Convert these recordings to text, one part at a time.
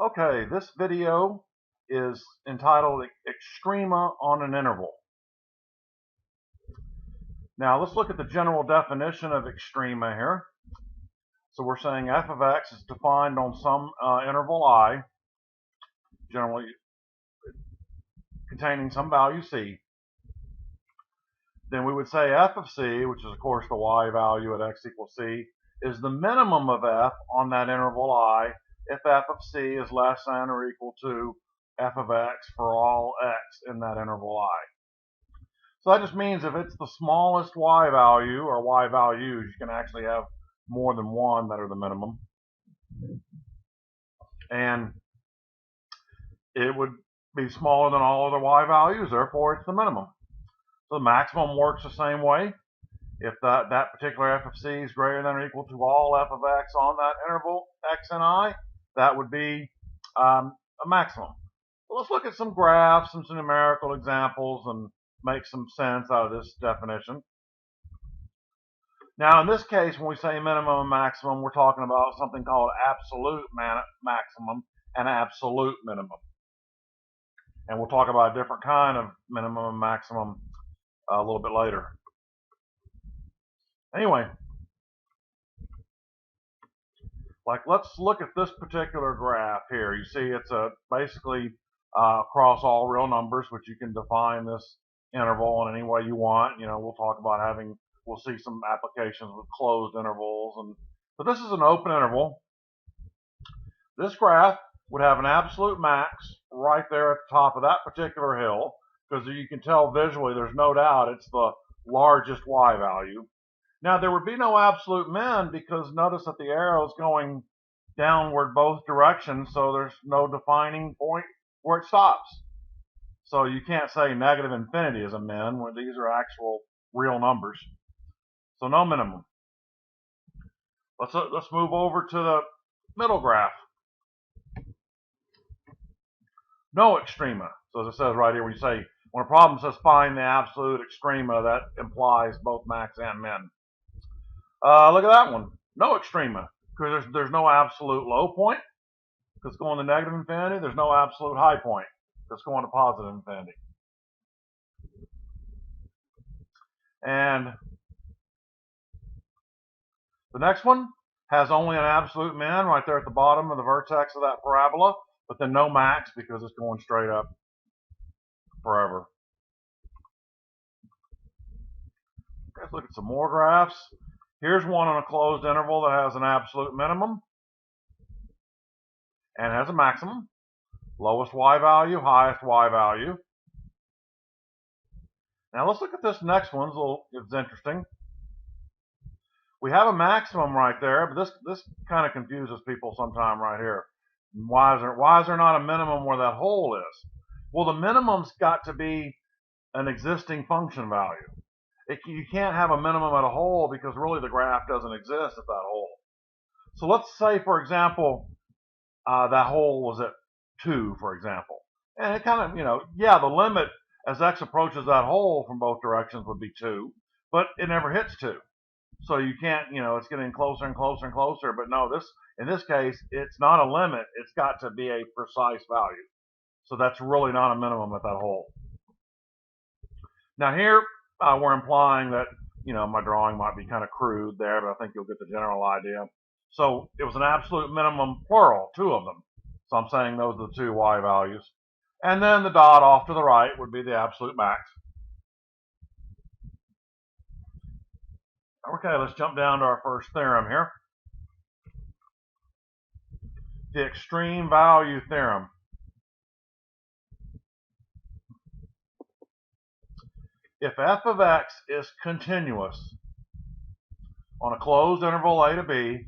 Okay, this video is entitled Extrema on an Interval. Now let's look at the general definition of extrema here. So we're saying f of x is defined on some interval I, generally containing some value c. Then we would say f of c, which is of course the y value at x equals c, is the minimum of f on that interval I if f of c is less than or equal to f of x for all x in that interval I. So that just means if it's the smallest y value or y values, you can actually have more than one that are the minimum. And it would be smaller than all other y values, therefore it's the minimum. So the maximum works the same way. If that particular f of c is greater than or equal to all f of x on that interval x and I, that would be a maximum. So let's look at some graphs and some numerical examples and make some sense out of this definition. Now in this case, when we say minimum and maximum, we're talking about something called absolute maximum and absolute minimum. And we'll talk about a different kind of minimum and maximum a little bit later. Anyway, like let's look at this particular graph here. You see it's basically across all real numbers, which you can define this interval in any way you want. You know, we'll talk about we'll see some applications with closed intervals, but this is an open interval. This graph would have an absolute max right there at the top of that particular hill, because you can tell visually there's no doubt it's the largest y value. Now there would be no absolute min because notice that the arrow is going downward both directions, so there's no defining point where it stops. So you can't say negative infinity is a min when these are actual real numbers. So no minimum. Let's move over to the middle graph. No extrema. So as it says right here, when you say when a problem says find the absolute extrema, that implies both max and min. Look at that one. No extrema, because there's no absolute low point because it's going to negative infinity. There's no absolute high point that's going to positive infinity. And the next one has only an absolute min right there at the bottom of the vertex of that parabola, but then no max because it's going straight up forever. Okay, let's look at some more graphs. Here's one on a closed interval that has an absolute minimum and has a maximum. Lowest y value, highest y value. Now let's look at this next one. It's interesting. We have a maximum right there, but this kind of confuses people sometime right here. Why is there not a minimum where that hole is? Well, the minimum's got to be an existing function value. You can't have a minimum at a hole because really the graph doesn't exist at that hole. So let's say, for example, that hole was at 2, for example. And it kind of, yeah, the limit as x approaches that hole from both directions would be 2, but it never hits 2. So you can't, it's getting closer and closer and closer. But no, in this case, it's not a limit. It's got to be a precise value. So that's really not a minimum at that hole. Now here, we're implying that, my drawing might be kind of crude there, but I think you'll get the general idea. So it was an absolute minimum plural, 2 of them. So I'm saying those are the 2 y values. And then the dot off to the right would be the absolute max. Okay, let's jump down to our first theorem here. The extreme value theorem. If f of x is continuous on a closed interval a to b,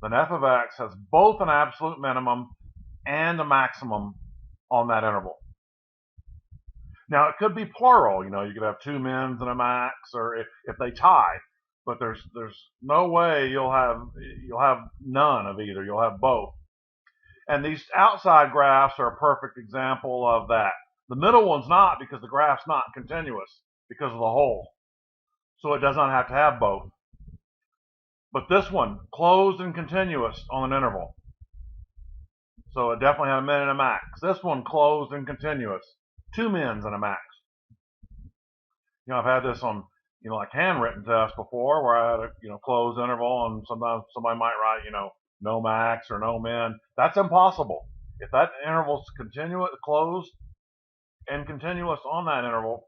then f of x has both an absolute minimum and a maximum on that interval. Now it could be plural, you could have 2 mins and a max, or if they tie, but there's no way you'll have none of either. You'll have both. And these outside graphs are a perfect example of that. The middle one's not because the graph's not continuous because of the hole. So it does not have to have both. But this one, closed and continuous on an interval. So it definitely had a min and a max. This one closed and continuous. 2 mins and a max. I've had this on, like handwritten tests before where I had a, closed interval, and sometimes somebody might write, no max or no min. That's impossible. If that interval's continuous, closed and continuous on that interval,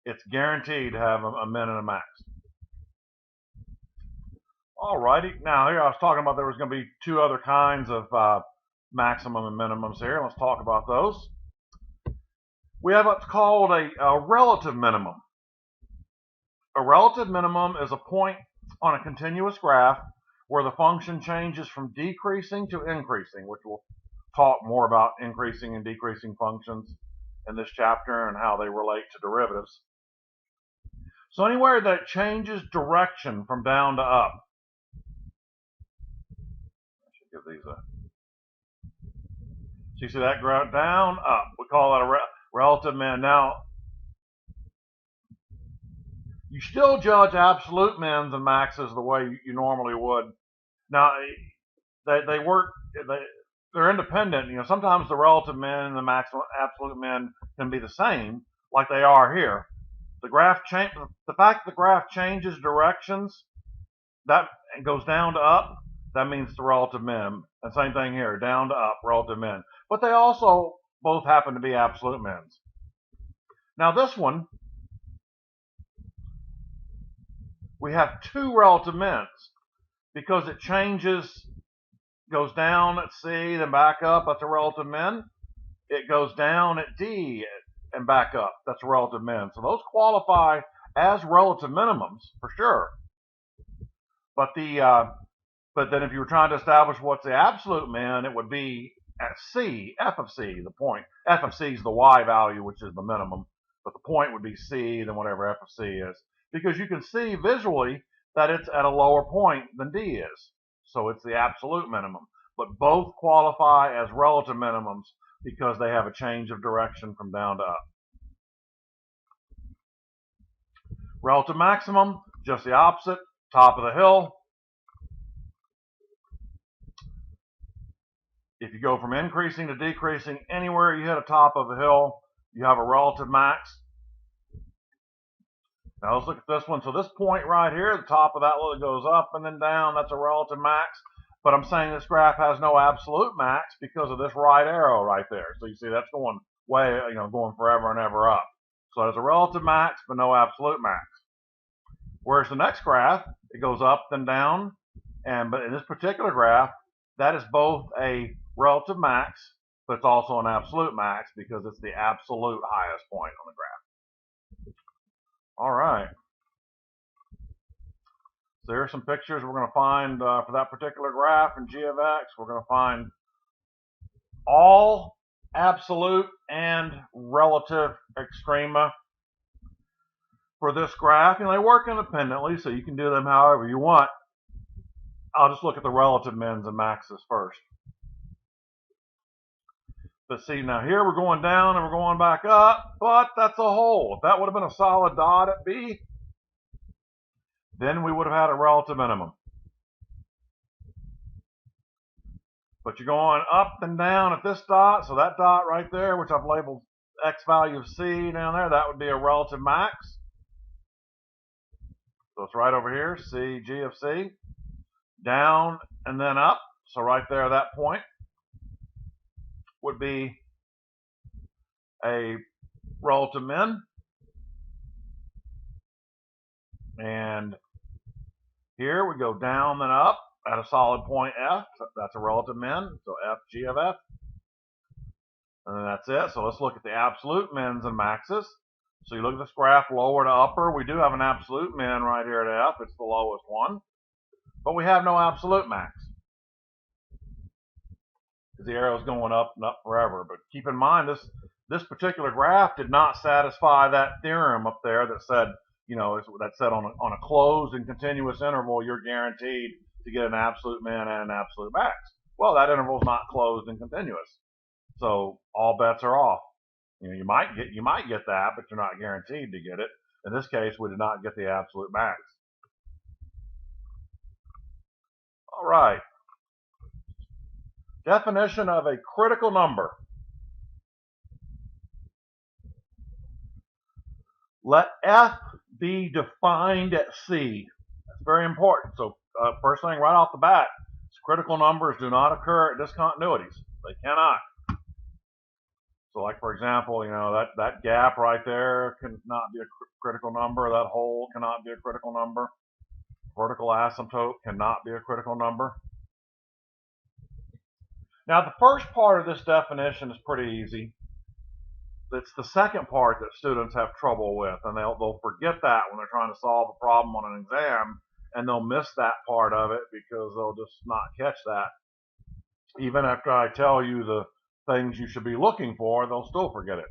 it's guaranteed to have a min and a max. Alrighty, now here I was talking about there was going to be 2 other kinds of maximum and minimums here. Let's talk about those. We have what's called a relative minimum. A relative minimum is a point on a continuous graph where the function changes from decreasing to increasing, which we'll talk more about increasing and decreasing functions in this chapter and how they relate to derivatives. So anywhere that it changes direction from down to up. I should give these a. So you see that graph down, up. We call that a relative min. Now, you still judge absolute mins and maxes the way you normally would. Now, they work. They're independent. Sometimes the relative min and the maximum absolute min can be the same, like they are here. The fact that the graph changes directions, that goes down to up, that means the relative min. And same thing here, down to up, relative min. But they also both happen to be absolute mins. Now this one, we have 2 relative mins because it changes, goes down at C, then back up, that's a relative min. It goes down at D and back up, that's a relative min. So those qualify as relative minimums for sure. But then if you were trying to establish what's the absolute min, it would be at C, f of C, the point. F of C is the y value, which is the minimum, but the point would be C, then whatever f of C is. Because you can see visually that it's at a lower point than D is. So it's the absolute minimum. But both qualify as relative minimums because they have a change of direction from down to up. Relative maximum, just the opposite, top of the hill. If you go from increasing to decreasing, anywhere you hit a top of a hill, you have a relative max. Now let's look at this one. So this point right here, the top of that little goes up and then down. That's a relative max. But I'm saying this graph has no absolute max because of this right arrow right there. So you see that's going way, going forever and ever up. So there's a relative max, but no absolute max. Whereas the next graph, it goes up and down. But in this particular graph, that is both a relative max, but it's also an absolute max because it's the absolute highest point on the graph. All right. So here are some pictures we're going to find for that particular graph in g of x. We're going to find all absolute and relative extrema for this graph. They work independently, so you can do them however you want. I'll just look at the relative mins and maxes first. But see, now here we're going down and we're going back up, but that's a hole. If that would have been a solid dot at B, then we would have had a relative minimum. But you're going up and down at this dot, so that dot right there, which I've labeled x value of C down there, that would be a relative max. So it's right over here, C, G of C. Down and then up, so right there, that point would be a relative min. And here we go down then up at a solid point F. That's a relative min, so F, G of F. And then that's it. So let's look at the absolute mins and maxes. So you look at this graph lower to upper. We do have an absolute min right here at F. It's the lowest one. But we have no absolute max. Because the arrow is going up and up forever. But keep in mind, this particular graph did not satisfy that theorem up there that said, that said on a closed and continuous interval, you're guaranteed to get an absolute min and an absolute max. Well, that interval is not closed and continuous. So all bets are off. You might get that, but you're not guaranteed to get it. In this case, we did not get the absolute max. All right. Definition of a critical number. Let F be defined at C. That's very important. So first thing right off the bat, critical numbers do not occur at discontinuities. They cannot. So like for example, that gap right there cannot be a critical number. That hole cannot be a critical number. Vertical asymptote cannot be a critical number. Now the first part of this definition is pretty easy. It's the second part that students have trouble with, and they'll forget that when they're trying to solve a problem on an exam, and they'll miss that part of it because they'll just not catch that. Even after I tell you the things you should be looking for, they'll still forget it.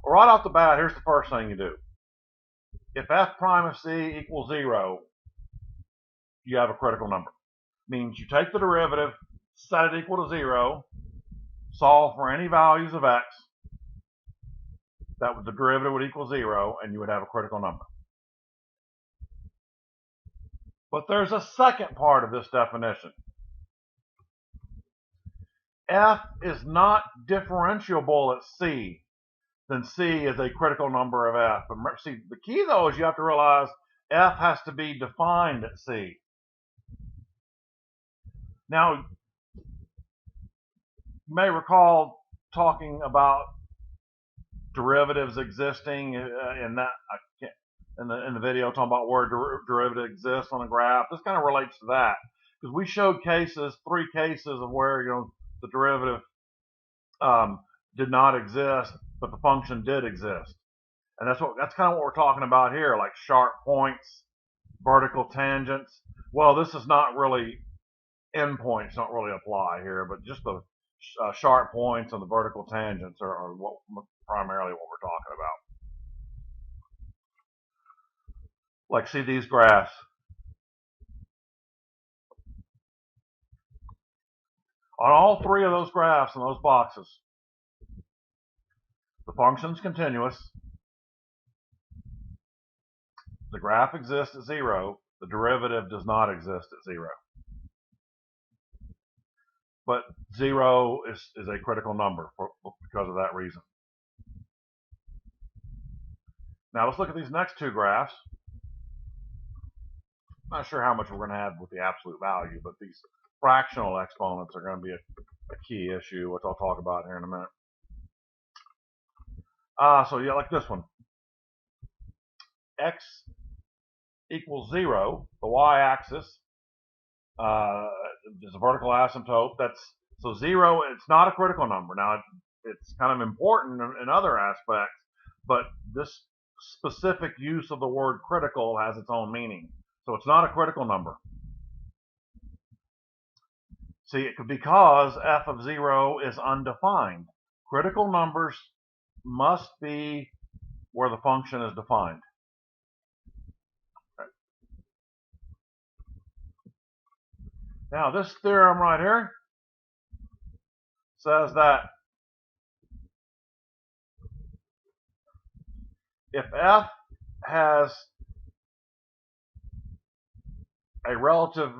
Well, right off the bat, here's the first thing you do. If f prime of c equals 0, you have a critical number. Means you take the derivative, set it equal to 0, solve for any values of x, the derivative would equal 0, and you would have a critical number. But there's a second part of this definition. F is not differentiable at C, then C is a critical number of F. And see, the key though is you have to realize F has to be defined at C. Now, you may recall talking about derivatives existing in the video, talking about where derivative exists on a graph. This kind of relates to that because we showed three cases of where the derivative did not exist, but the function did exist, and that's kind of what we're talking about here, like sharp points, vertical tangents. Well, this is not really endpoints, don't really apply here, but just the sharp points and the vertical tangents are primarily what we're talking about. Like, see these graphs. On all three of those graphs in those boxes, the function's continuous. The graph exists at 0. The derivative does not exist at 0. But 0 is a critical number because of that reason. Now let's look at these next two graphs. I'm not sure how much we're going to have with the absolute value, but these fractional exponents are going to be a key issue, which I'll talk about here in a minute. So yeah, like this one. X equals 0, the y-axis is a vertical asymptote. So 0, it's not a critical number. Now, it's kind of important in other aspects, but this specific use of the word critical has its own meaning. So it's not a critical number. See, because f of 0 is undefined. Critical numbers must be where the function is defined. Okay. Now, this theorem right here says that if f has a relative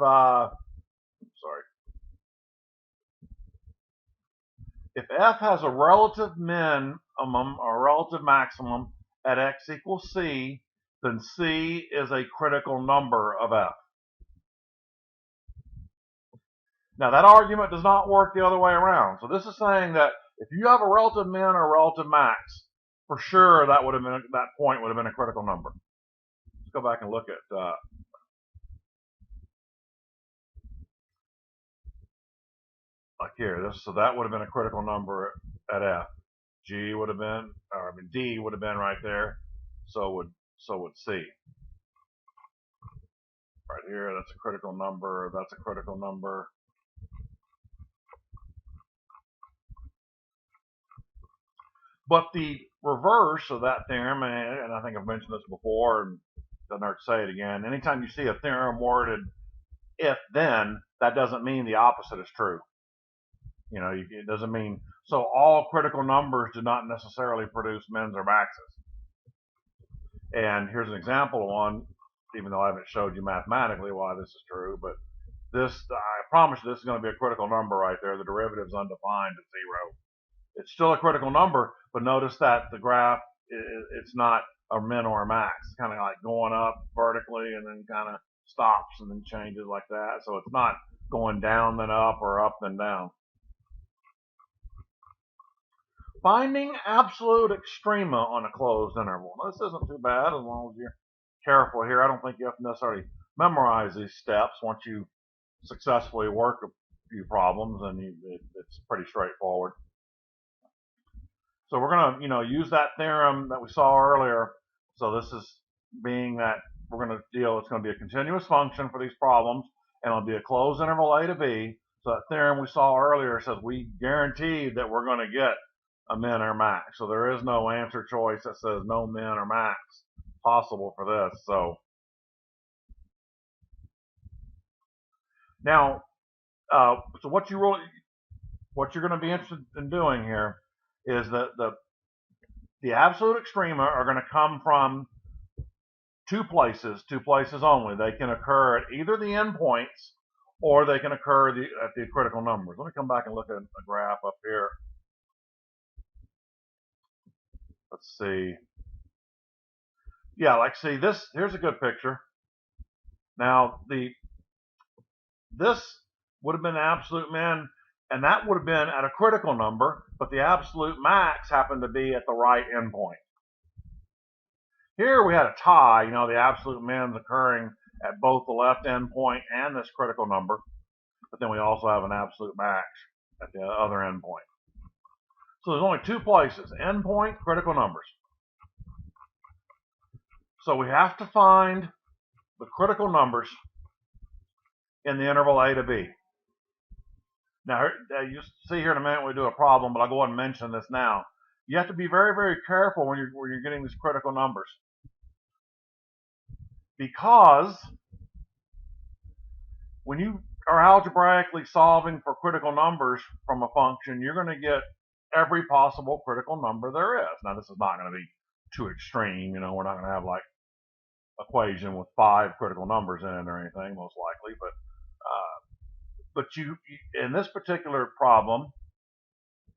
if f has a relative minimum or a relative maximum at x equals c, then c is a critical number of f. Now that argument does not work the other way around. So this is saying that if you have a relative min or a relative max, for sure that point would have been a critical number. Let's go back and look at like here. So that would have been a critical number at f. G would have been, or I mean D would have been right there. So would C. Right here, that's a critical number. That's a critical number. But the reverse of that theorem, and I think I've mentioned this before, and doesn't hurt to say it again. Anytime you see a theorem worded if then, that doesn't mean the opposite is true. It doesn't mean, so all critical numbers do not necessarily produce mins or maxes. And here's an example of one, even though I haven't showed you mathematically why this is true, but I promise you, this is going to be a critical number right there. The derivative is undefined at 0. It's still a critical number, but notice that the graph, it's not a min or a max. It's kind of like going up vertically and then kind of stops and then changes like that. So it's not going down then up or up then down. Finding absolute extrema on a closed interval. Now, this isn't too bad as long as you're careful here. I don't think you have to necessarily memorize these steps. Once you successfully work a few problems, and it's pretty straightforward. So we're going to, use that theorem that we saw earlier. So this is being that we're going to it's going to be a continuous function for these problems, and it'll be a closed interval a to b. So that theorem we saw earlier says we guaranteed that we're going to get a min or max. So there is no answer choice that says no min or max possible for this. So now, so what you're going to be interested in doing here is that the absolute extrema are going to come from two places only. They can occur at either the endpoints or they can occur at the critical numbers. Let me come back and look at a graph up here. Let's see. Yeah, like see this. Here's a good picture. Now this would have been absolute min, and that would have been at a critical number, but the absolute max happened to be at the right endpoint. Here we had a tie, the absolute min's occurring at both the left endpoint and this critical number, but then we also have an absolute max at the other endpoint. So there's only two places, endpoint, critical numbers. So we have to find the critical numbers in the interval a to b. Now, you see here in a minute when we do a problem, but I'll go ahead and mention this now. You have to be very, very careful when you're getting these critical numbers, because when you are algebraically solving for critical numbers from a function, you're going to get every possible critical number there is. Now, this is not going to be too extreme. We're not going to have like equation with 5 critical numbers in it or anything, most likely. But you in this particular problem,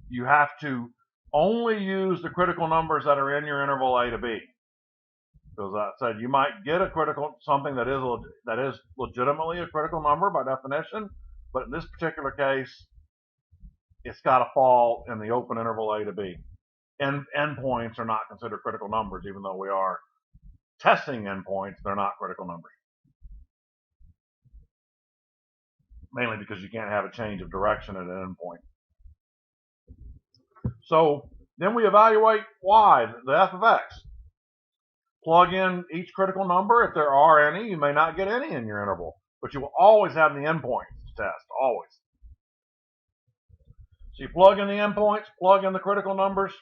you have to only use the critical numbers that are in your interval a to b. Because I said you might get something that is legitimately a critical number by definition, but in this particular case, it's got to fall in the open interval a to b. Endpoints are not considered critical numbers, even though we are testing endpoints. They're not critical numbers, mainly because you can't have a change of direction at an endpoint. So then we evaluate y, the f of x. Plug in each critical number. If there are any, you may not get any in your interval, but you will always have the endpoints to test, always. So you plug in the endpoints, plug in the critical numbers,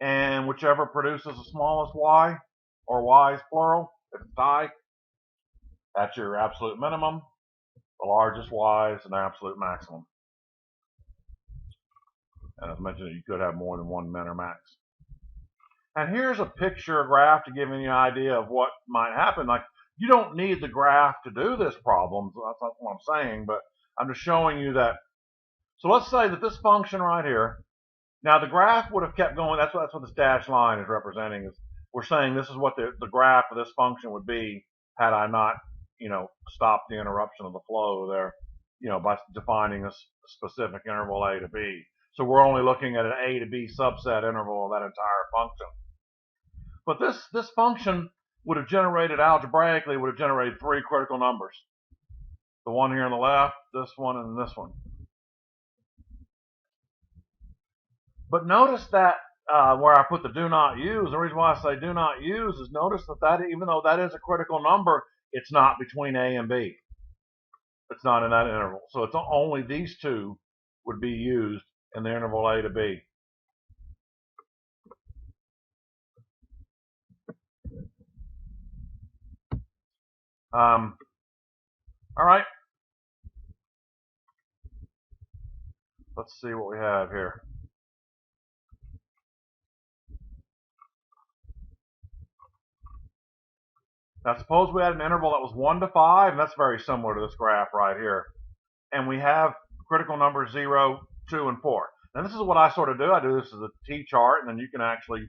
and whichever produces the smallest y, or y's plural, if it's tie, that's your absolute minimum. The largest y is an absolute maximum. And as mentioned, you could have more than one min or max. And here's a picture, a graph to give you an idea of what might happen. Like, you don't need the graph to do this problem. That's not what I'm saying, but I'm just showing you that. So let's say that this function right here, now the graph would have kept going. That's what this dashed line is representing. We're saying this is what the graph of this function would be had I not, stopped the interruption of the flow there, by defining a specific interval a to b. So we're only looking at an a to b subset interval of that entire function. But this function would have generated algebraically, would have generated 3 critical numbers. The one here on the left, this one, and this one. But notice that where I put the do not use, the reason why I say do not use is notice that even though that is a critical number, it's not between a and b. It's not in that interval. So it's only these two would be used in the interval a to b. All right. Let's see what we have here. Now suppose we had an interval that was 1 to 5, and that's very similar to this graph right here. And we have critical numbers 0, 2, and 4. Now this is what I sort of do. I do this as a T-chart, and then you can actually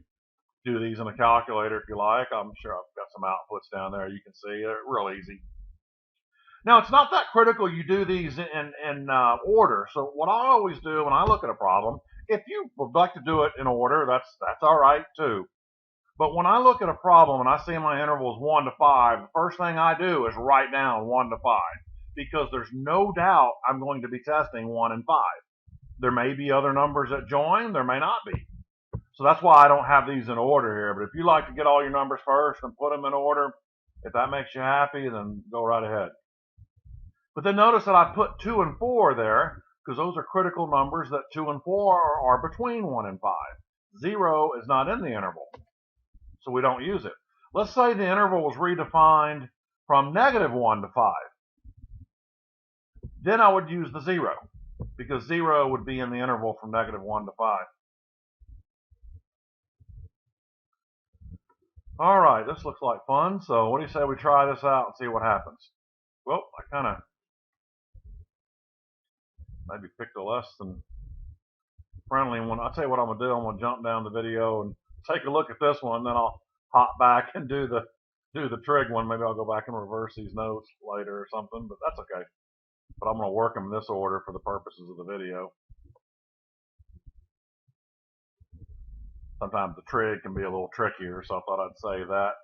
do these in a calculator if you like. I'm sure I've got some outputs down there you can see. They're real easy. Now it's not that critical you do these in order. So what I always do when I look at a problem, if you would like to do it in order, that's all right too. But when I look at a problem and I see my intervals 1 to 5, the first thing I do is write down 1 to 5 because there's no doubt I'm going to be testing 1 and 5. There may be other numbers that join, there may not be. So that's why I don't have these in order here. But if you like to get all your numbers first and put them in order, if that makes you happy, then go right ahead. But then notice that I put 2 and 4 there because those are critical numbers that 2 and 4 are between 1 and 5. 0 is not in the interval, so we don't use it. Let's say the interval was redefined from -1 to 5. Then I would use the 0 because 0 would be in the interval from -1 to 5. All right, this looks like fun. So what do you say we try this out and see what happens? Well, I kind of maybe picked a less than friendly one. I'll tell you what I'm going to do. I'm going to jump down the video and take a look at this one. Then I'll hop back and do the trig one. Maybe I'll go back and reverse these notes later or something, but that's okay. But I'm going to work them in this order for the purposes of the video. Sometimes the trig can be a little trickier, so I thought I'd say that.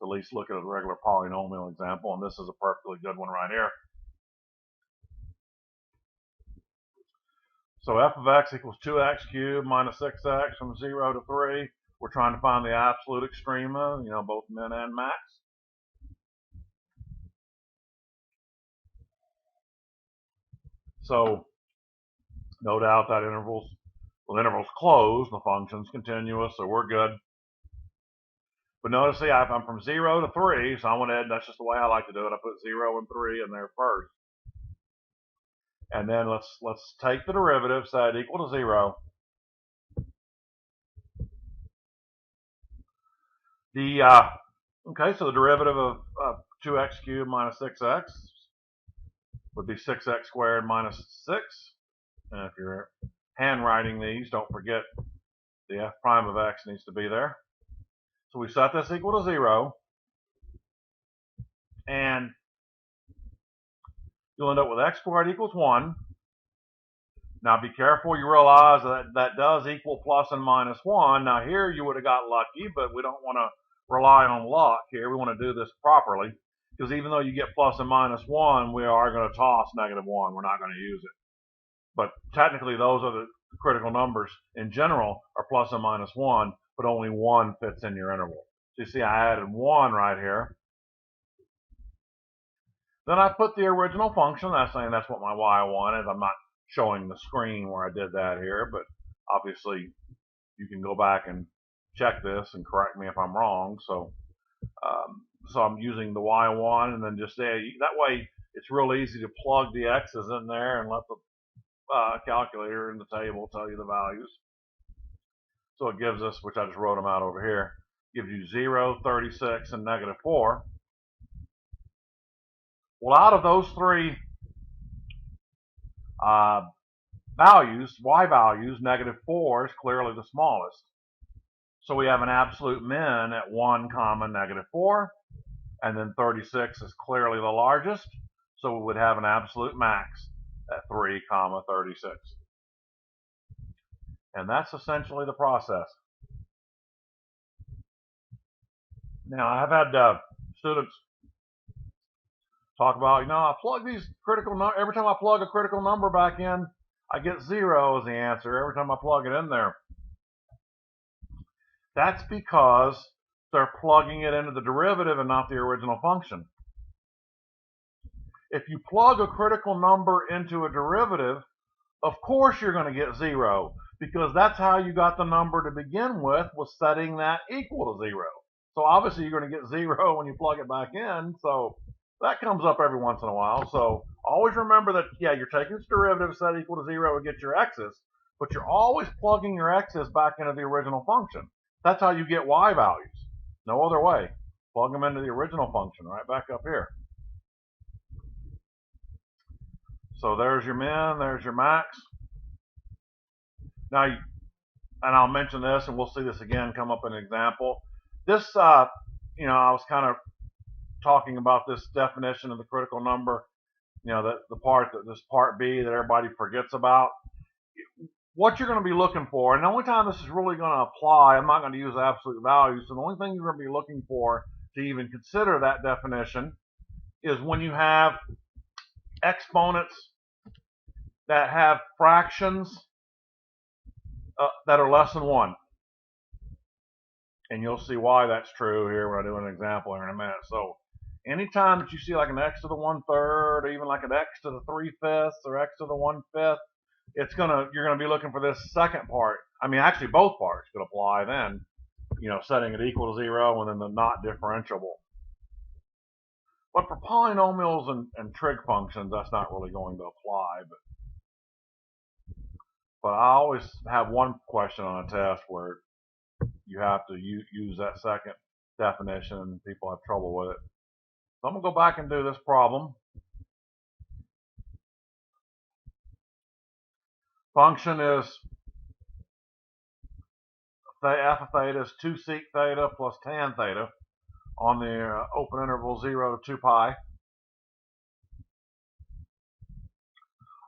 At least look at a regular polynomial example, and this is a perfectly good one right here. So f of x equals 2x cubed minus 6x from 0 to 3. We're trying to find the absolute extrema, both min and max. So no doubt that interval's closed, the function's continuous, so we're good. But notice, see, I'm from 0 to 3, so I went ahead, that's just the way I like to do it. I put 0 and 3 in there first. And then let's take the derivative, set it equal to 0. Okay, so the derivative of 2x cubed minus 6x would be 6x squared minus 6. And if you're handwriting these, don't forget the f prime of x needs to be there. So we set this equal to 0. And you'll end up with x squared equals 1. Now be careful, you realize that does equal plus and minus 1. Now here you would have got lucky, but we don't want to rely on luck here. We want to do this properly, because even though you get plus and minus 1, we are going to toss -1. We're not going to use it. But technically those are the critical numbers in general are plus and minus 1, but only 1 fits in your interval. So you see I added 1 right here. Then I put the original function. That's saying that's what my y1 is. I'm not showing the screen where I did that here, but obviously you can go back and check this and correct me if I'm wrong. So I'm using the y1 and then just say, that way it's real easy to plug the x's in there and let the calculator in the table tell you the values. So it gives us, which I just wrote them out over here, gives you 0, 36, and -4. Well, out of those three values, y values, -4 is clearly the smallest. So we have an absolute min at 1, -4, and then 36 is clearly the largest. So we would have an absolute max at 3, 36. And that's essentially the process. Now, I've had students talk about, I plug these critical numbers, every time I plug a critical number back in, I get 0 as the answer every time I plug it in there. That's because they're plugging it into the derivative and not the original function. If you plug a critical number into a derivative, of course you're going to get 0, because that's how you got the number to begin with, was setting that equal to 0. So obviously you're going to get 0 when you plug it back in. So that comes up every once in a while. So always remember that, yeah, you're taking this derivative, set equal to 0 to get your x's, but you're always plugging your x's back into the original function. That's how you get y values. No other way. Plug them into the original function right back up here. So there's your min, there's your max. Now, and I'll mention this, and we'll see this again come up in an example. This, I was kind of talking about this definition of the critical number, this part B that everybody forgets about. What you're going to be looking for, and the only time this is really going to apply, I'm not going to use absolute values, so the only thing you're going to be looking for to even consider that definition is when you have exponents that have fractions that are less than 1. And you'll see why that's true here when I do an example here in a minute. So anytime that you see like an x to the 1/3, or even like an x to the 3/5 or x to the 1/5, you're gonna be looking for this second part. I mean, actually both parts could apply then, setting it equal to 0 and then the not differentiable. But for polynomials and trig functions, that's not really going to apply. But I always have one question on a test where you have to use that second definition and people have trouble with it. So I'm going to go back and do this problem. Function is f of theta is 2 sec theta plus tan theta on the open interval 0 to 2 pi.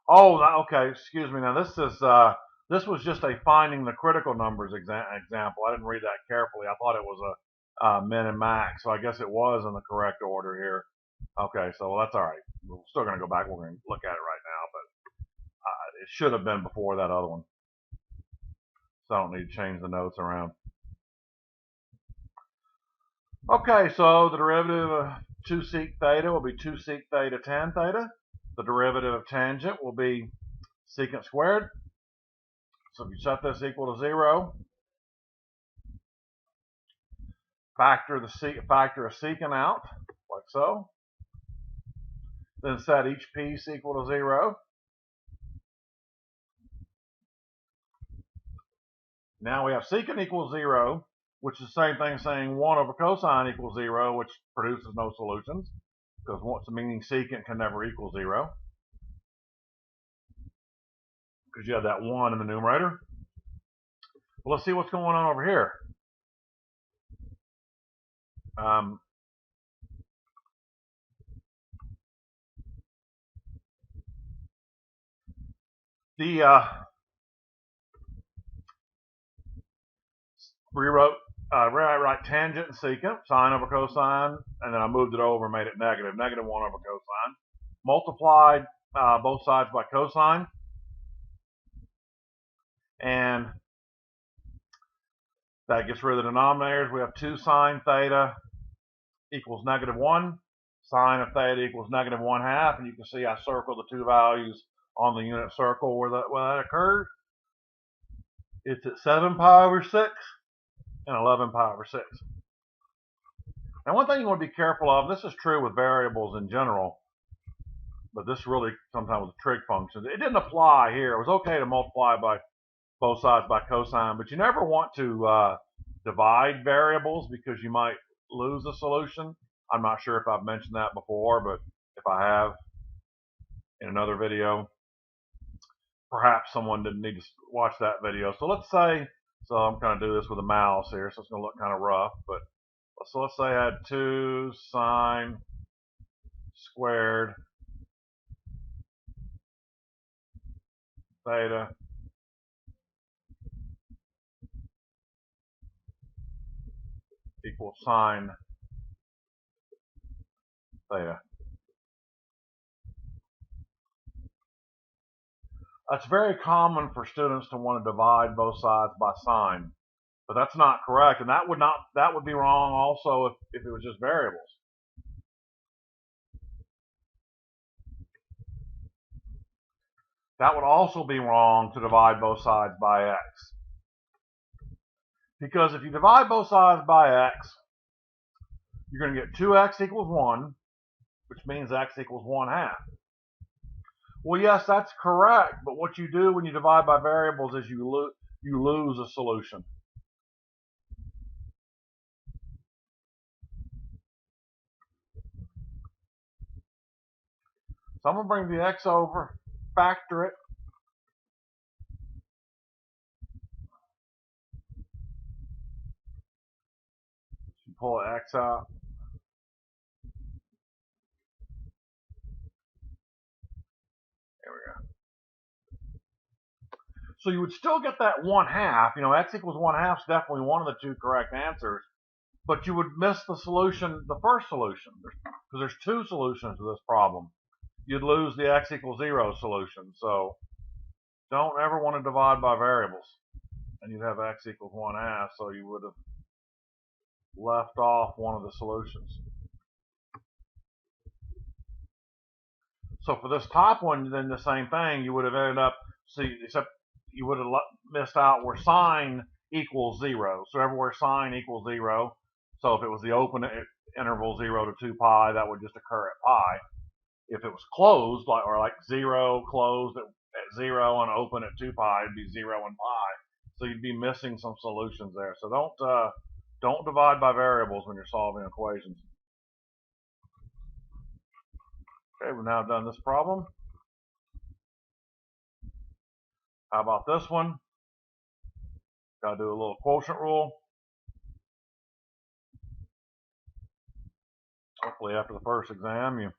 Oh, okay, excuse me. Now this was just a finding the critical numbers example. I didn't read that carefully. I thought it was a min and max, so I guess it was in the correct order here. Okay, so that's all right. We're still going to go back. We're going to look at it right now, but it should have been before that other one. So I don't need to change the notes around. Okay, so the derivative of 2 sec theta will be 2 sec theta tan theta. The derivative of tangent will be secant squared. So if you set this equal to 0, factor of secant out, like so. Then set each piece equal to 0. Now we have secant equals 0, which is the same thing as saying 1 over cosine equals 0, which produces no solutions, because meaning secant can never equal 0, because you have that 1 in the numerator. Well, let's see what's going on over here. Rewrite tangent and secant, sine over cosine, and then I moved it over and made it negative, negative 1 over cosine. Multiplied both sides by cosine, and that gets rid of the denominators. We have 2 sine theta equals negative 1. Sine of theta equals negative 1/2, and you can see I circled the two values on the unit circle where that occurred. It's at 7 pi over 6 and 11 pi over 6. And one thing you want to be careful of, this is true with variables in general, but this really sometimes with trig functions. It didn't apply here. It was okay to multiply by both sides by cosine, but you never want to divide variables because you might lose the solution. I'm not sure if I've mentioned that before, but if I have in another video, perhaps someone didn't need to watch that video. So let's say, so I'm going to do this with a mouse here, so it's going to look kind of rough, but so let's say I had 2 sine squared theta equals sine theta. That's very common for students to want to divide both sides by sine, but that's not correct, and that would be wrong also if it was just variables. That would also be wrong to divide both sides by x, because if you divide both sides by x, you're going to get 2x equals 1, which means x equals 1/2. Well, yes, that's correct, but what you do when you divide by variables is you lose a solution. So I'm going to bring the x over, factor it. Pull the x out. There we go. So you would still get that 1/2. You know, x equals 1/2 is definitely one of the two correct answers. But you would miss the solution, the first solution, because there's two solutions to this problem. You'd lose the x equals 0 solution. So don't ever want to divide by variables. And you'd have x equals 1/2, so you would have left off one of the solutions. So for this top one, then the same thing, you would have ended up, except you would have missed out where sine equals 0. So everywhere sine equals 0, so if it was the open interval 0 to 2 pi, that would just occur at pi. If it was closed, like 0 closed at 0 and open at 2 pi, it'd be 0 and pi. So you'd be missing some solutions there. So don't divide by variables when you're solving equations. Okay, we've now done this problem. How about this one? Got to do a little quotient rule. Hopefully after the first exam you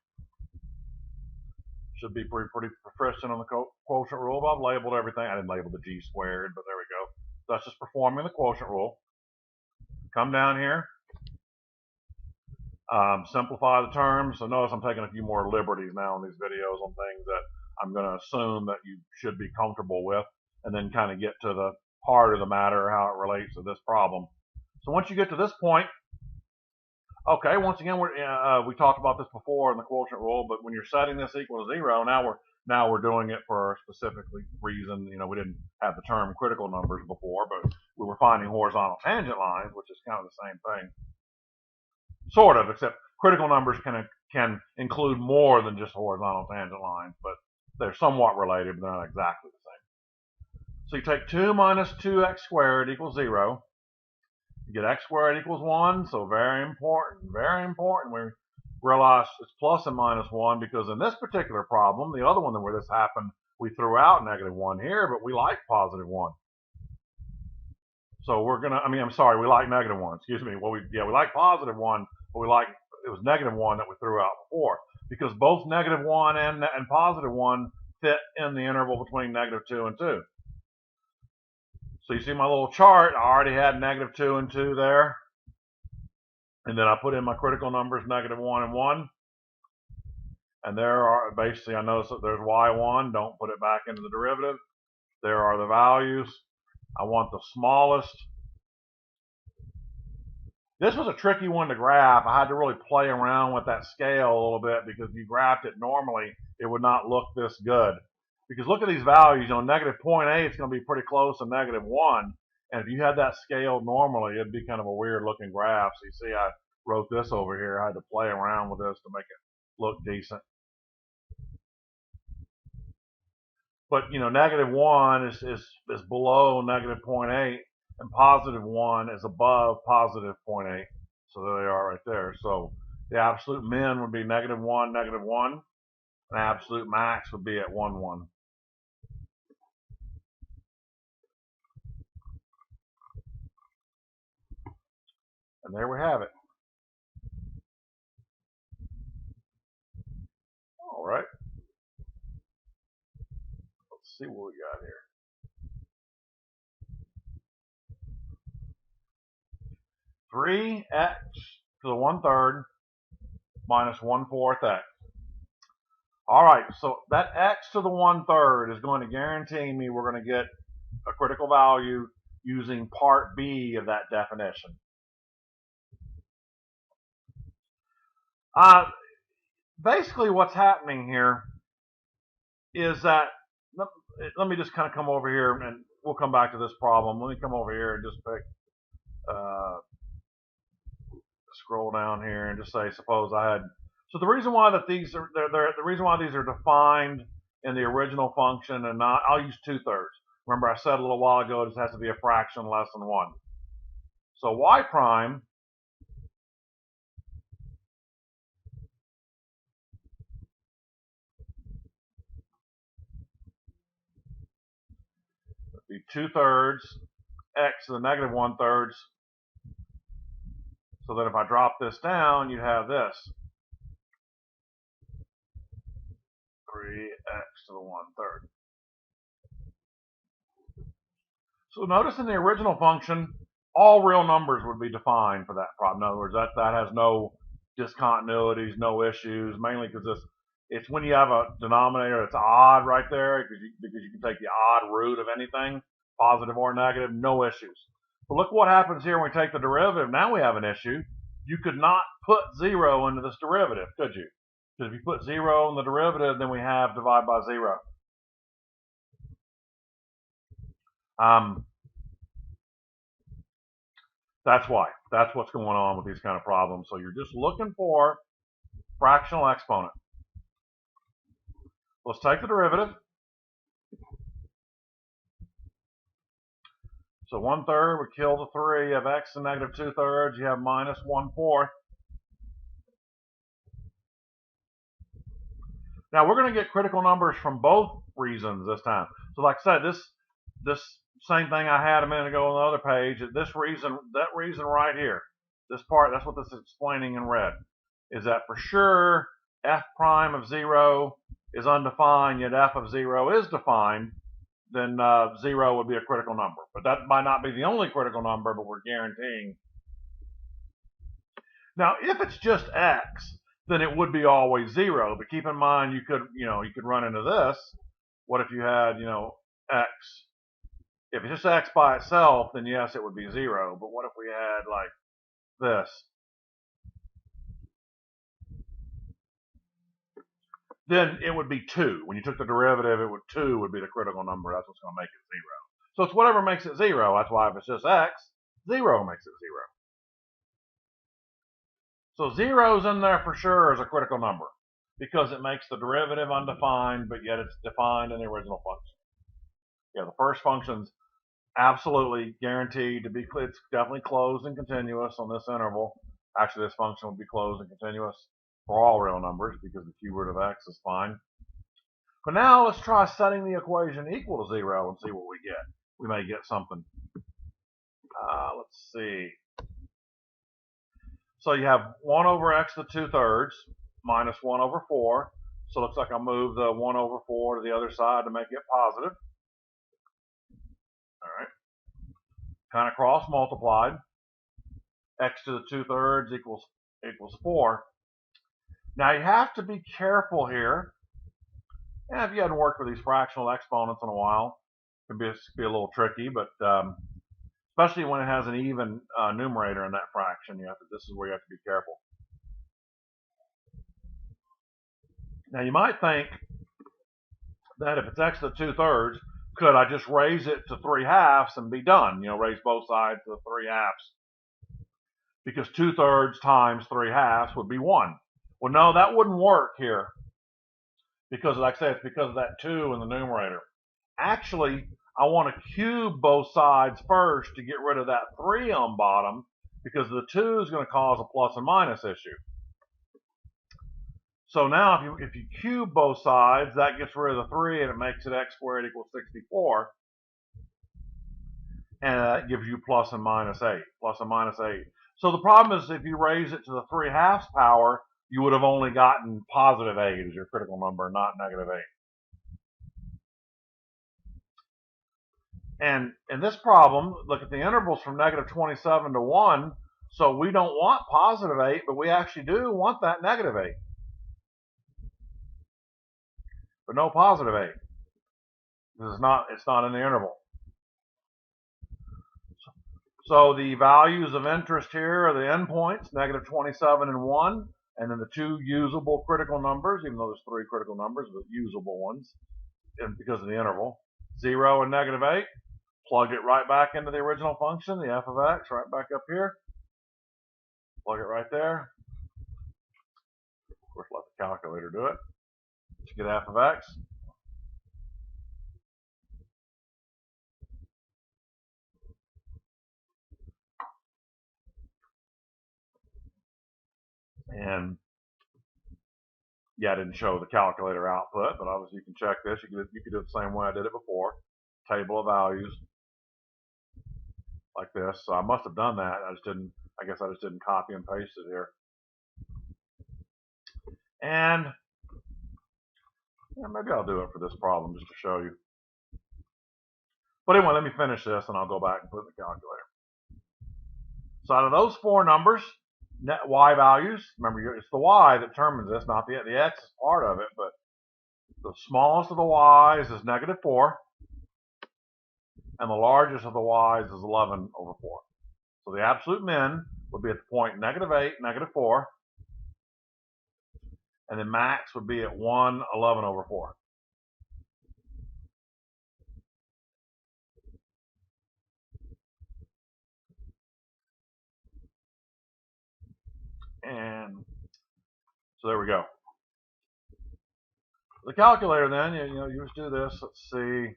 should be pretty proficient on the quotient rule. But I've labeled everything. I didn't label the g squared, but there we go. So that's just performing the quotient rule. Come down here. Simplify the terms. So notice I'm taking a few more liberties now in these videos on things that I'm going to assume that you should be comfortable with, and then kind of get to the heart of the matter, how it relates to this problem. So once you get to this point, okay, once again, we talked about this before in the quotient rule, but when you're setting this equal to 0, now we're doing it for a specific reason. You know, we didn't have the term critical numbers before, but we were finding horizontal tangent lines, which is kind of the same thing. Sort of, except critical numbers can include more than just horizontal tangent lines, but they're somewhat related, but they're not exactly the same. So you take 2 minus 2x squared equals 0. You get x squared equals 1, so very important, very important. We realize it's plus and minus 1 because in this particular problem, the other one where this happened, we threw out -1 here, but we like +1. So we're gonna, we like -1. Excuse me. Well, we like +1, but it was -1 that we threw out before because both -1 and +1 fit in the interval between -2 and 2. So you see my little chart, I already had -2 and 2 there. And then I put in my critical numbers, -1 and 1. And there are, basically, I notice that there's y1. Don't put it back into the derivative. There are the values. I want the smallest. This was a tricky one to graph. I had to really play around with that scale a little bit because if you graphed it normally, it would not look this good. Because look at these values, you know, -0.8 is going to be pretty close to -1. And if you had that scaled normally, it'd be kind of a weird looking graph. So you see, I wrote this over here. I had to play around with this to make it look decent. But, you know, -1 is below -0.8, and +1 is above +0.8. So there they are right there. So the absolute min would be -1, -1, and absolute max would be at 1, 1. And there we have it. All right. Let's see what we got here. 3x to the 1/3 minus 1/4 x. All right, so that x to the 1/3 is going to guarantee me we're going to get a critical value using part B of that definition. Basically what's happening here is that, let me just kind of come over here and we'll come back to this problem. Let me come over here and just pick, scroll down here and just say, suppose I had, so the reason why that these are, the reason why these are defined in the original function and not, I'll use 2/3. Remember I said a little while ago this has to be a fraction less than 1. So y prime be 2/3 x to the negative 1/3. So that if I drop this down, you'd have this. 3x to the 1/3. So notice in the original function, all real numbers would be defined for that problem. In other words, that has no discontinuities, no issues, mainly because it's when you have a denominator that's odd right there, because you can take the odd root of anything, positive or negative, no issues. But look what happens here when we take the derivative. Now we have an issue. You could not put 0 into this derivative, could you? Because if you put 0 in the derivative, then we have divide by 0. That's why. That's what's going on with these kind of problems. So you're just looking for fractional exponent. Let's take the derivative. So 1/3 would kill the 3 of x and negative 2/3. You have minus 1/4. Now we're going to get critical numbers from both reasons this time. So like I said, this same thing I had a minute ago on the other page. This reason, that reason right here, this part, that's what this is explaining in red, is that for sure f prime of 0 is undefined, yet f of 0 is defined. Then 0 would be a critical number. But that might not be the only critical number, but we're guaranteeing. Now, if it's just x, then it would be always 0. But keep in mind, you could run into this. What if you had, x? If it's just x by itself, then yes, it would be 0. But what if we had like this? Then it would be 2. When you took the derivative, 2 would be the critical number. That's what's going to make it 0. So it's whatever makes it 0. That's why if it's just x, 0 makes it 0. So 0's in there for sure as a critical number because it makes the derivative undefined, but yet it's defined in the original function. Yeah, the first function's absolutely guaranteed to be, it's definitely closed and continuous on this interval. Actually, this function would be closed and continuous for all real numbers because the cube root of x is fine. But now let's try setting the equation equal to 0 and see what we get. We may get something. Let's see. So you have 1 over x to the 2/3 minus 1 over 4. So it looks like I'll move the 1 over 4 to the other side to make it positive. All right. Kind of cross multiplied. X to the 2/3 equals 4. Now you have to be careful here. And if you hadn't worked with these fractional exponents in a while, it can be a little tricky, but especially when it has an even numerator in that fraction, this is where you have to be careful. Now you might think that if it's x to the 2/3, could I just raise it to 3/2 and be done? Raise both sides to 3/2. Because 2/3 times 3/2 would be 1. Well, no, that wouldn't work here. Because, like I said, it's because of that 2 in the numerator. Actually, I want to cube both sides first to get rid of that 3 on bottom, because the 2 is going to cause a plus and minus issue. So now if you cube both sides, that gets rid of the 3 and it makes it x squared equals 64. And that gives you plus and minus 8. Plus and minus 8. So the problem is if you raise it to the 3/2 power, you would have only gotten positive 8 as your critical number, not negative 8. And in this problem, look at the intervals from negative 27 to 1. So we don't want positive 8, but we actually do want that negative 8. But no positive 8. It's not in the interval. So the values of interest here are the endpoints, negative 27 and 1, and then the 2 usable critical numbers, even though there's 3 critical numbers, but usable ones, and because of the interval, 0 and negative 8. Plug it right back into the original function, the f of x, right back up here. Plug it right there. Of course, let the calculator do it to get f of x. And yeah, I didn't show the calculator output, but obviously you can check this. You could do it the same way I did it before. table of values like this. So I must have done that. I guess I just didn't copy and paste it here. And yeah, maybe I'll do it for this problem just to show you. But anyway, let me finish this and I'll go back and put it in the calculator. So out of those four numbers, net y values, remember it's the y that determines this, not the x is part of it, but the smallest of the y's is -4, and the largest of the y's is 11/4. So the absolute min would be at the point -8, -4, and the max would be at 1, 11/4. And so there we go. The calculator then, you just do this. Let's see.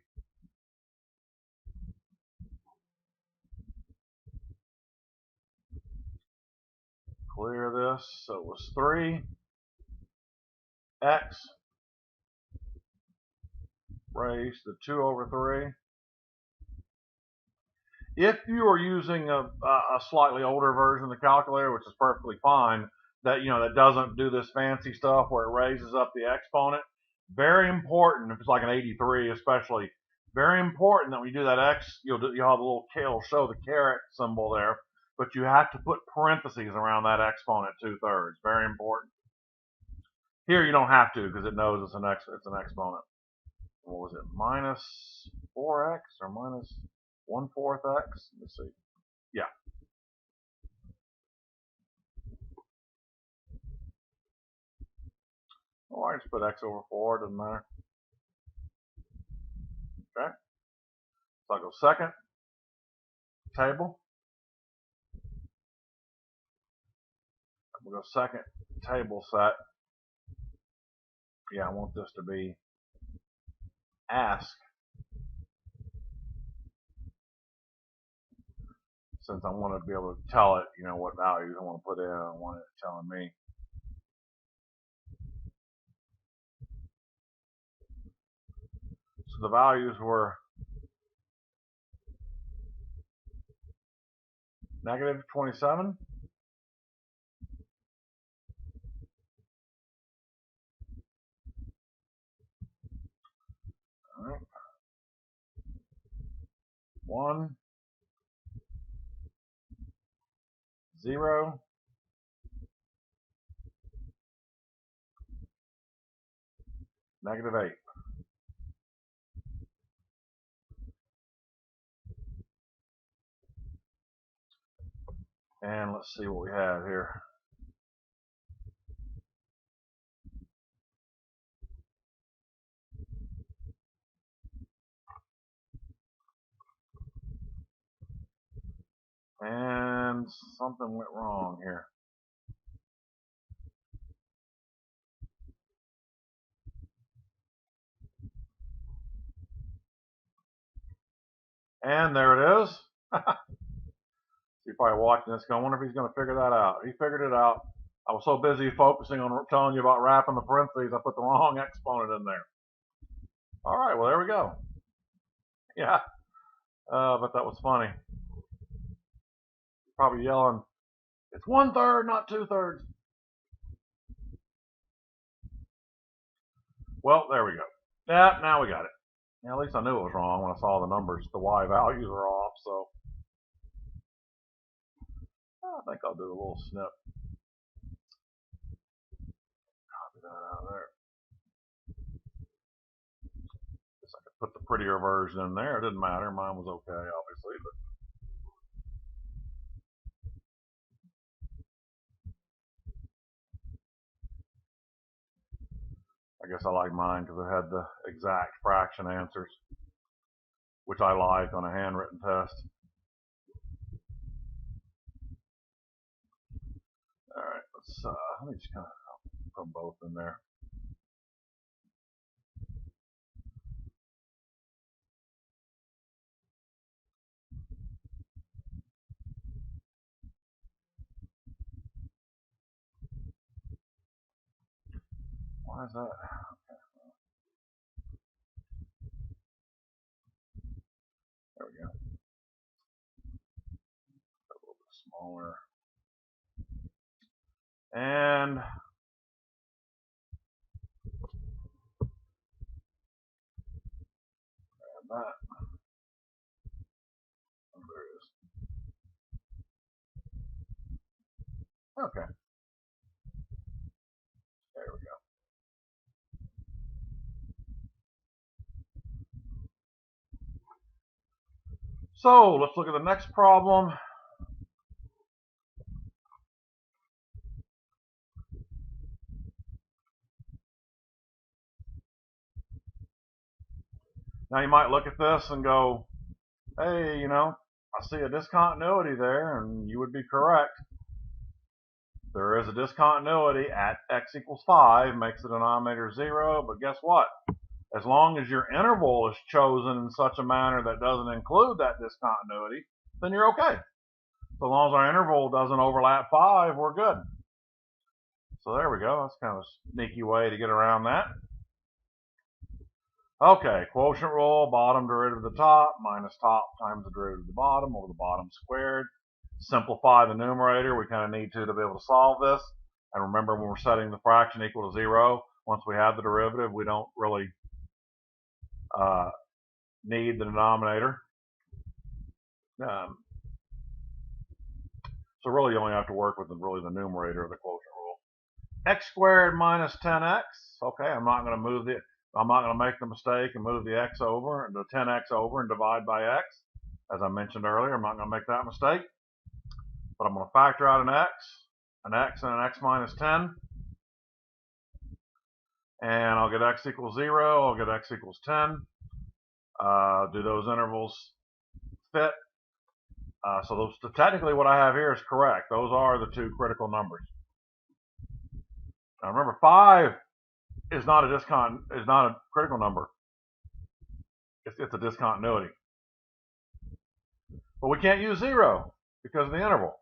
Clear this. So it was 3x raised to 2/3. If you are using a slightly older version of the calculator, which is perfectly fine, that doesn't do this fancy stuff where it raises up the exponent, very important, if it's like an 83 especially, very important that when you do that x, you'll have a little, it'll show the caret symbol there, but you have to put parentheses around that exponent 2/3. Very important. Here you don't have to because it knows it's an exponent. What was it? -4x or -1/4 x? Let's see. Yeah. Well, I just put x/4. Doesn't matter. Okay. So I go second table. We'll go second table set. Yeah, I want this to be ask, since I want to be able to tell it, what values I want to put in. I want it telling me. So the values were -27, all right, 1, 0, -8. And let's see what we have here. And something went wrong here. And there it is. You're probably watching this going, I wonder if he's going to figure that out. He figured it out. I was so busy focusing on telling you about wrapping the parentheses, I put the wrong exponent in there. All right, well, there we go. Yeah, but that was funny. Probably yelling, it's 1/3, not 2/3. Well, there we go. Yeah, now we got it. Yeah, at least I knew it was wrong when I saw the numbers. The y values were off, so I think I'll do a little snip. Copy that out of there. Guess I could put the prettier version in there. It didn't matter. Mine was okay, obviously, but I guess I like mine because it had the exact fraction answers, which I like on a handwritten test. All right, let me just kind of put them both in there. Why is that? There we go. A little bit smaller. And that. Oh, there it is. Okay. There we go. So let's look at the next problem. Now you might look at this and go, hey, you know, I see a discontinuity there, and you would be correct. There is a discontinuity at x equals 5, makes the denominator 0, but guess what? As long as your interval is chosen in such a manner that doesn't include that discontinuity, then you're okay. So long as our interval doesn't overlap 5, we're good. So there we go. That's kind of a sneaky way to get around that. Okay, quotient rule, bottom derivative of the top, minus top times the derivative of the bottom over the bottom squared. Simplify the numerator. We kind of need to be able to solve this. And remember, when we're setting the fraction equal to 0, once we have the derivative, we don't really need the denominator. So really you only have to work with the numerator of the quotient rule. X squared minus 10x. Okay, I'm not going to make the mistake and move the x over and the 10x over and divide by x. As I mentioned earlier, I'm not going to make that mistake. But I'm going to factor out an x and an x minus 10. And I'll get x equals 0. I'll get x equals 10. Do those intervals fit? So technically what I have here is correct. Those are the two critical numbers. Now remember, 5 is not a critical number. It's a discontinuity. But we can't use 0 because of the interval.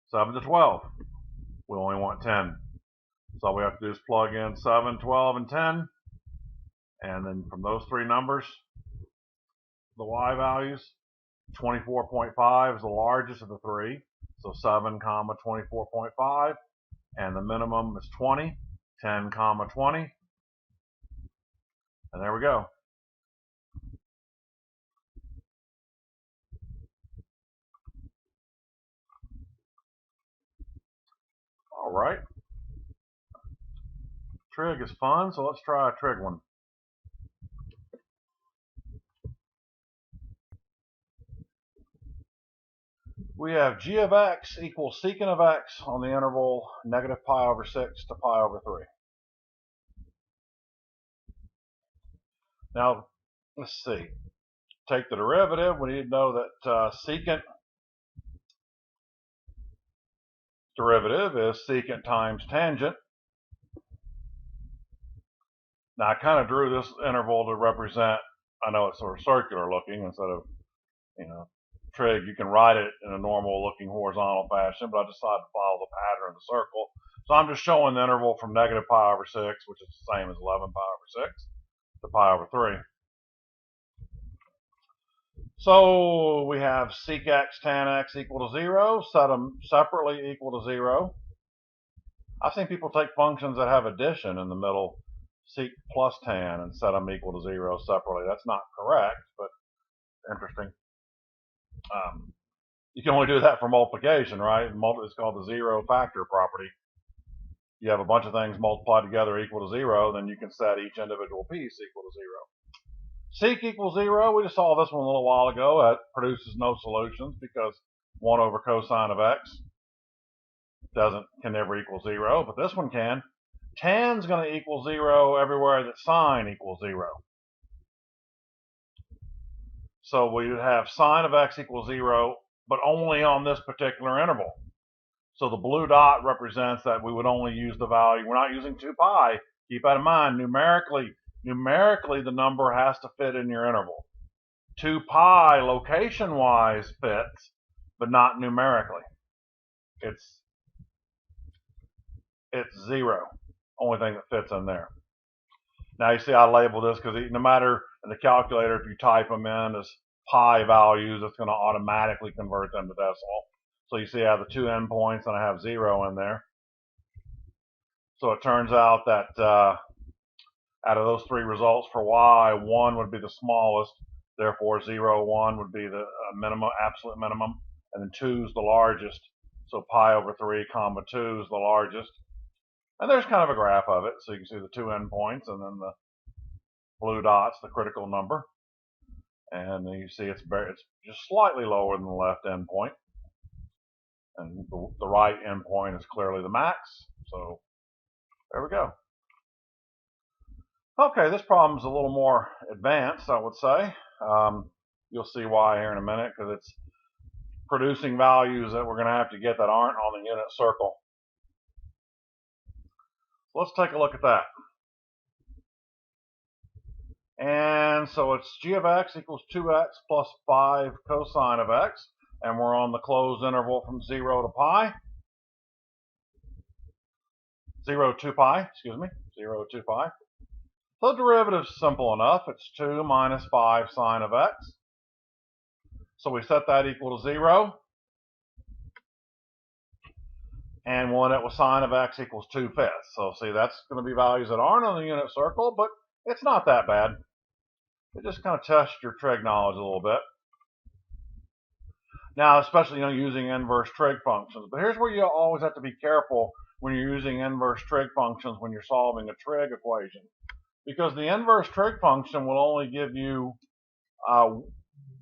7 to 12. We only want 10. So all we have to do is plug in 7, 12, and 10. And then from those three numbers, the y values, 24.5 is the largest of the three. So 7, 24.5. And the minimum is 20. 10, 20. And there we go. All right. Trig is fun, so let's try a trig one. We have g of x equals secant of x on the interval negative pi over 6 to pi over 3. Now, let's see. Take the derivative. We need to know that secant derivative is secant times tangent. Now, I kind of drew this interval to represent, I know it's sort of circular looking instead of, trig. You can write it in a normal looking horizontal fashion, but I decided to follow the pattern of the circle. So I'm just showing the interval from negative pi over 6, which is the same as 11 pi over 6, to pi over 3. So we have sec x tan x equal to 0, set them separately equal to 0. I've seen people take functions that have addition in the middle, sec plus tan, and set them equal to 0 separately. That's not correct, but interesting. You can only do that for multiplication, right? It's called the zero factor property. You have a bunch of things multiplied together equal to 0, then you can set each individual piece equal to 0. Sec equals 0, we just saw this one a little while ago. That produces no solutions because 1 over cosine of x can never equal 0, but this one can. Tan's going to equal 0 everywhere that sine equals 0. So we would have sine of x equals 0, but only on this particular interval. So the blue dot represents that we would only use the value. We're not using 2 pi. Keep that in mind. Numerically, the number has to fit in your interval. 2 pi location-wise fits, but not numerically. It's 0. Only thing that fits in there. Now you see I labeled this because no matter in the calculator, if you type them in as pi values, it's going to automatically convert them to decimal. So you see I have the 2 endpoints and I have 0 in there. So it turns out that out of those 3 results for y, 1 would be the smallest. Therefore, 0, 1 would be the minimum, absolute minimum, and then 2 is the largest. So pi over 3 comma 2 is the largest. And there's kind of a graph of it, so you can see the 2 endpoints and then the blue dots, the critical number. And you see it's just slightly lower than the left endpoint. And the right endpoint is clearly the max. So there we go. Okay, this problem is a little more advanced, I would say. You'll see why here in a minute, because it's producing values that we're going to have to get that aren't on the unit circle. So let's take a look at that. And so it's g of x equals 2x plus 5 cosine of x. And we're on the closed interval from 0 to pi. 0 to pi, excuse me, 0 to pi. So the derivative is simple enough. It's 2 minus 5 sine of x. So we set that equal to 0. And we'll end up with sine of x equals 2/5. So see, that's going to be values that aren't on the unit circle, but it's not that bad. It just kind of tests your trig knowledge a little bit. Now, especially using inverse trig functions. But here's where you always have to be careful when you're using inverse trig functions when you're solving a trig equation. Because the inverse trig function will only give you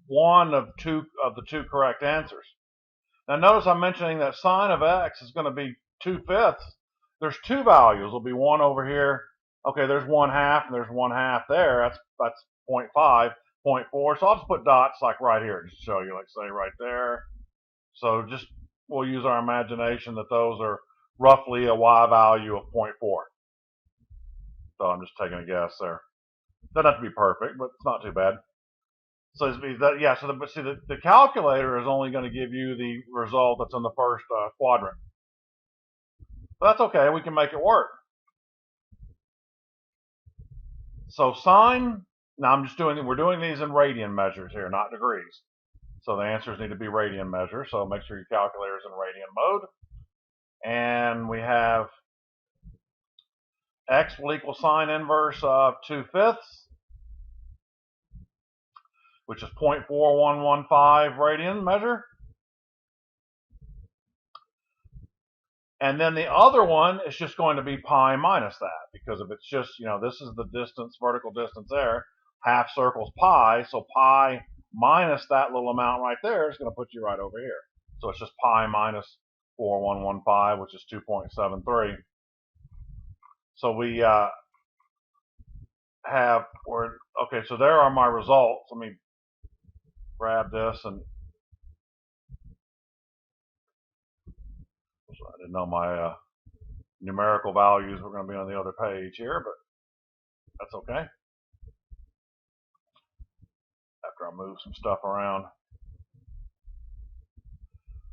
one of the two correct answers. Now notice I'm mentioning that sine of x is going to be 2/5. There's 2 values. There'll be one over here. Okay, there's 1/2 and there's 1/2 there. That's 0.5, 0.4. So I'll just put dots like right here just to show you, like say right there. So just we'll use our imagination that those are roughly a y value of 0.4. So I'm just taking a guess there. Doesn't have to be perfect, but it's not too bad. So yeah. So the calculator is only going to give you the result that's in the first quadrant. But that's okay. We can make it work. So sine. Now we're doing these in radian measures here, not degrees. So the answers need to be radian measures. So make sure your calculator is in radian mode. And we have x will equal sine inverse of 2/5. Which is 0.4115 radian measure. And then the other one is just going to be pi minus that, because if it's just, this is the distance, vertical distance there, half circle's pi, so pi minus that little amount right there is going to put you right over here. So it's just pi minus 4115, which is 2.73. So we okay, so there are my results. Let me grab this and I didn't know my numerical values were going to be on the other page here, but that's okay. After I move some stuff around.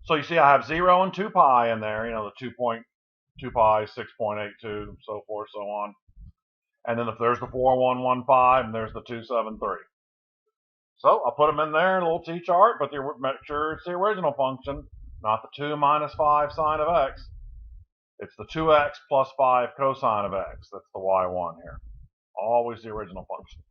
So you see I have 0 and 2 pi in there, the 2.2 pi, 6.82, so forth, so on. And then if there's the 4115 and there's the 273. So I'll put them in there in a little t-chart, but make sure it's the original function, not the 2 minus 5 sine of x. It's the 2x plus 5 cosine of x. That's the y1 here. Always the original function.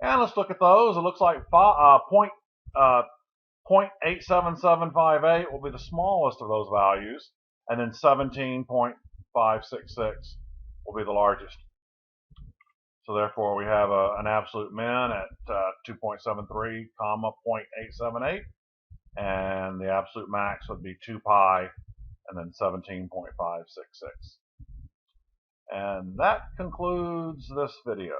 And let's look at those. It looks like 0.87758 will be the smallest of those values, and then 17.566 will be the largest. So therefore, we have an absolute min at 2.73, comma 0.878, and the absolute max would be 2 pi, and then 17.566. And that concludes this video.